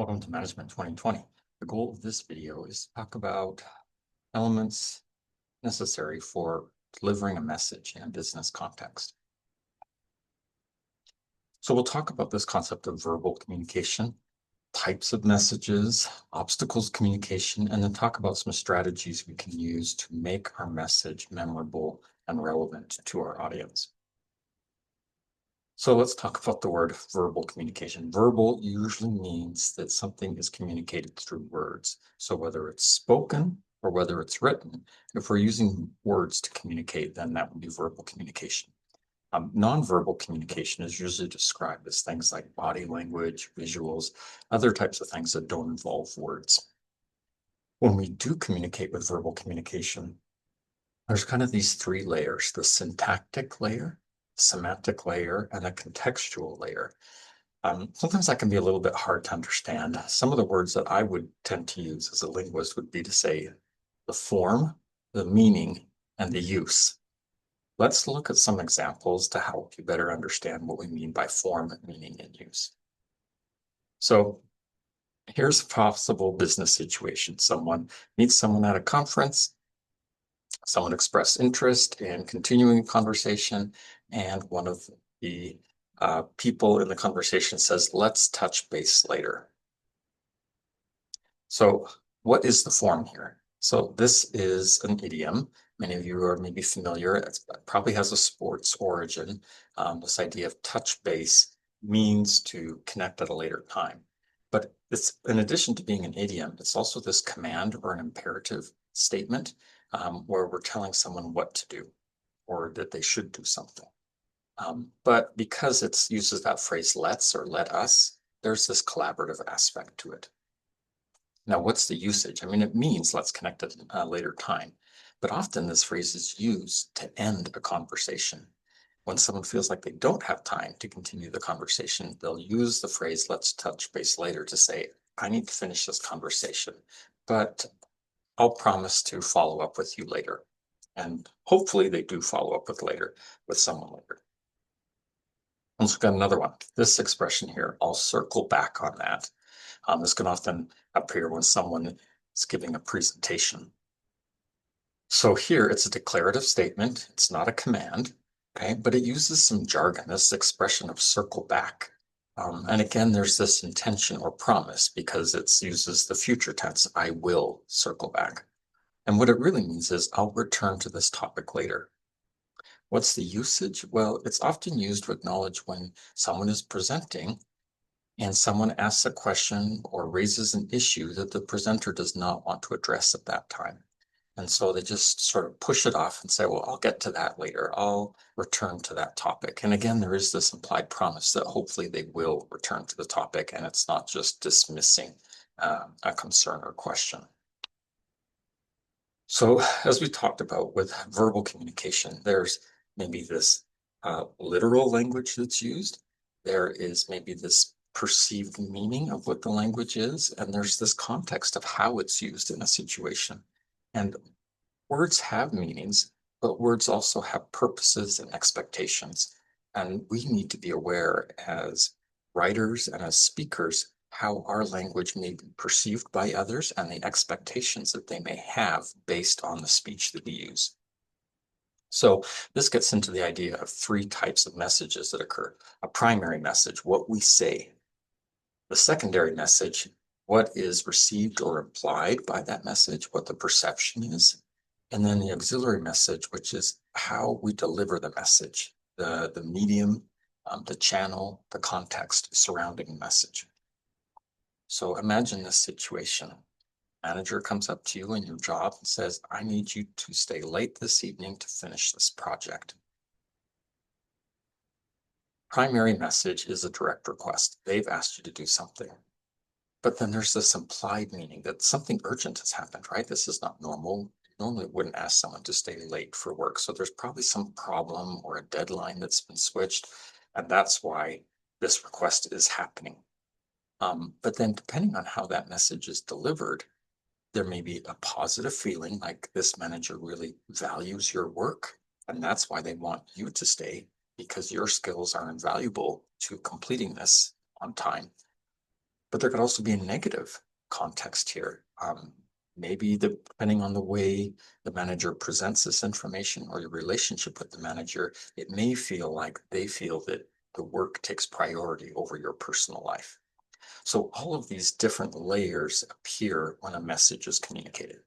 Welcome to Management 2020. The goal of this video is to talk about elements necessary for delivering a message in a business context. So we'll talk about this concept of verbal communication, types of messages, obstacles to communication, and then talk about some strategies we can use to make our message memorable and relevant to our audience. So let's talk about the word verbal communication. Verbal usually means that something is communicated through words. So whether it's spoken or whether it's written, if we're using words to communicate, then that would be verbal communication. Nonverbal communication is usually described as things like body language, visuals, other types of things that don't involve words. When we do communicate with verbal communication, there's kind of these three layers: the syntactic layer, semantic layer, and a contextual layer. Sometimes that can be a little bit hard to understand. Some of the words that I would tend to use as a linguist would be to say the form, the meaning, and the use. Let's look at some examples to help you better understand what we mean by form, meaning, and use. So here's a possible business situation. Someone meets someone at a conference. Someone expressed interest in continuing a conversation, and one of the people in the conversation says, "Let's touch base later." So what is the form here? So this is an idiom. Many of you are maybe familiar. It probably has a sports origin. This idea of touch base means to connect at a later time. But it's, in addition to being an idiom, it's also this command or an imperative statement where we're telling someone what to do or that they should do something. But because it uses that phrase let's or let us, there's this collaborative aspect to it. Now, what's the usage? I mean, it means let's connect at a later time, but often this phrase is used to end a conversation. When someone feels like they don't have time to continue the conversation, they'll use the phrase let's touch base later to say, I need to finish this conversation, but I'll promise to follow up with you later. And hopefully they do follow up with someone later. Let's look at another one. This expression here, I'll circle back on that. This can often appear when someone is giving a presentation. So here it's a declarative statement. It's not a command, okay? But it uses some jargon, this expression of circle back. And again, there's this intention or promise because it uses the future tense, I will circle back. And what it really means is I'll return to this topic later. What's the usage? Well, it's often used to acknowledge when someone is presenting and someone asks a question or raises an issue that the presenter does not want to address at that time. And so they just sort of push it off and say, well, I'll get to that later. I'll return to that topic. And again, there is this implied promise that hopefully they will return to the topic and it's not just dismissing a concern or question. So as we talked about with verbal communication, there's maybe this literal language that's used. There is maybe this perceived meaning of what the language is, and there's this context of how it's used in a situation. And words have meanings, but words also have purposes and expectations. And we need to be aware as writers and as speakers how our language may be perceived by others and the expectations that they may have based on the speech that we use. So this gets into the idea of three types of messages that occur. A primary message, what we say. The secondary message, what is received or implied by that message, what the perception is. And then the auxiliary message, which is how we deliver the message, the medium, the channel, the context surrounding the message. So imagine this situation. Manager comes up to you in your job and says, I need you to stay late this evening to finish this project. Primary message is a direct request. They've asked you to do something. But then there's this implied meaning that something urgent has happened, right? This is not normal. You normally wouldn't ask someone to stay late for work. So there's probably some problem or a deadline that's been switched. And that's why this request is happening. But then depending on how that message is delivered, there may be a positive feeling like this manager really values your work. And that's why they want you to stay, because your skills are invaluable to completing this on time. but there could also be a negative context here. Maybe depending on the way the manager presents this information or your relationship with the manager, it may feel like they feel that the work takes priority over your personal life. So all of these different layers appear when a message is communicated.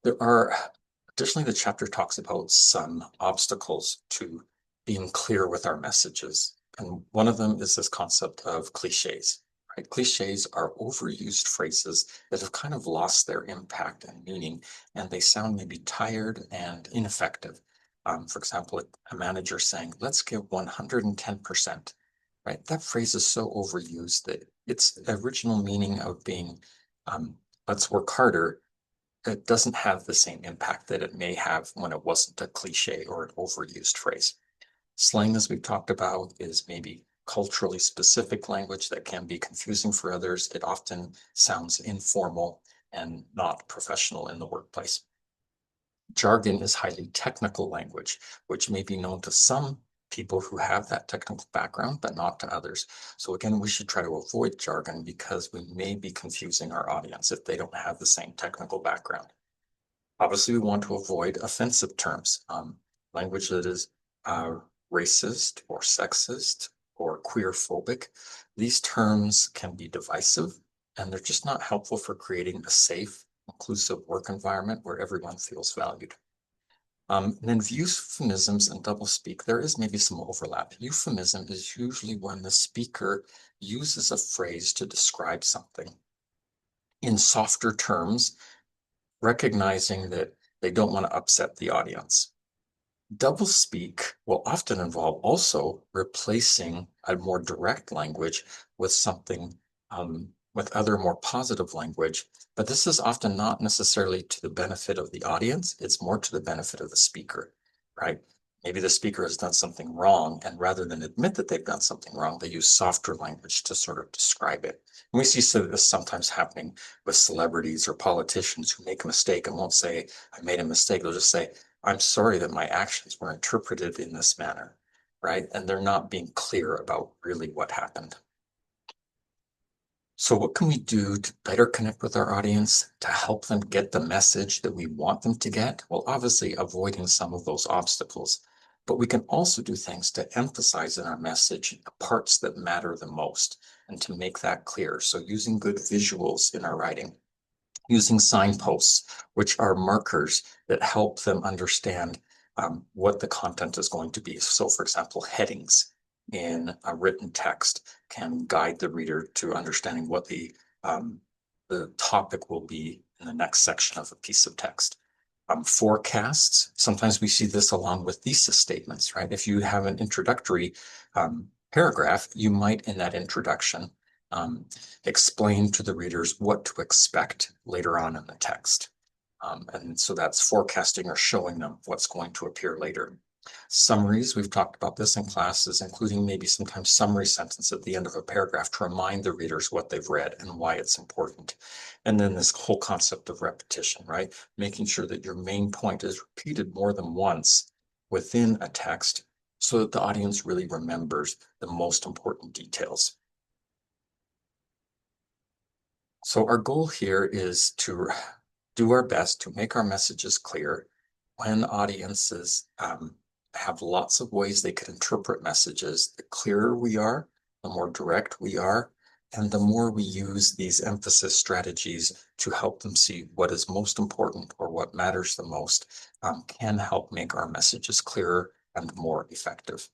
Additionally, the chapter talks about some obstacles to being clear with our messages. And one of them is this concept of cliches, right? Cliches are overused phrases that have kind of lost their impact and meaning, and they sound maybe tired and ineffective. For example, a manager saying, let's give 110%, right? That phrase is so overused that its original meaning of being, let's work harder, it doesn't have the same impact that it may have when it wasn't a cliche or an overused phrase. Slang, as we've talked about, is maybe culturally specific language that can be confusing for others. It often sounds informal and not professional in the workplace. Jargon is highly technical language, which may be known to some people who have that technical background, but not to others. So again, we should try to avoid jargon because we may be confusing our audience if they don't have the same technical background. Obviously, we want to avoid offensive terms, language that is racist or sexist or queerphobic. These terms can be divisive, and they're just not helpful for creating a safe, inclusive work environment where everyone feels valued. And then euphemisms and doublespeak, there is maybe some overlap. Euphemism is usually when the speaker uses a phrase to describe something in softer terms, recognizing that they don't want to upset the audience. Doublespeak will often involve also replacing a more direct language with something with other more positive language, but this is often not necessarily to the benefit of the audience. It's more to the benefit of the speaker, right? Maybe the speaker has done something wrong, and rather than admit that they've done something wrong, they use softer language to sort of describe it. And we see this sometimes happening with celebrities or politicians who make a mistake and won't say, I made a mistake. They'll just say, I'm sorry that my actions were interpreted in this manner, right? And they're not being clear about really what happened. So what can we do to better connect with our audience to help them get the message that we want them to get? Well, obviously avoiding some of those obstacles, but we can also do things to emphasize in our message the parts that matter the most and to make that clear. So using good visuals in our writing, using signposts, which are markers that help them understand what the content is going to be. So for example, headings in a written text can guide the reader to understanding what the topic will be in the next section of a piece of text. Forecasts, sometimes we see this along with thesis statements, right? If you have an introductory paragraph, you might in that introduction explain to the readers what to expect later on in the text. And so that's forecasting or showing them what's going to appear later. Summaries, we've talked about this in classes, including maybe sometimes summary sentence at the end of a paragraph to remind the readers what they've read and why it's important. And then this whole concept of repetition, right? Making sure that your main point is repeated more than once within a text so that the audience really remembers the most important details. So our goal here is to do our best to make our messages clear when audiences have lots of ways they could interpret messages. The clearer we are, the more direct we are, and the more we use these emphasis strategies to help them see what is most important or what matters the most, can help make our messages clearer and more effective.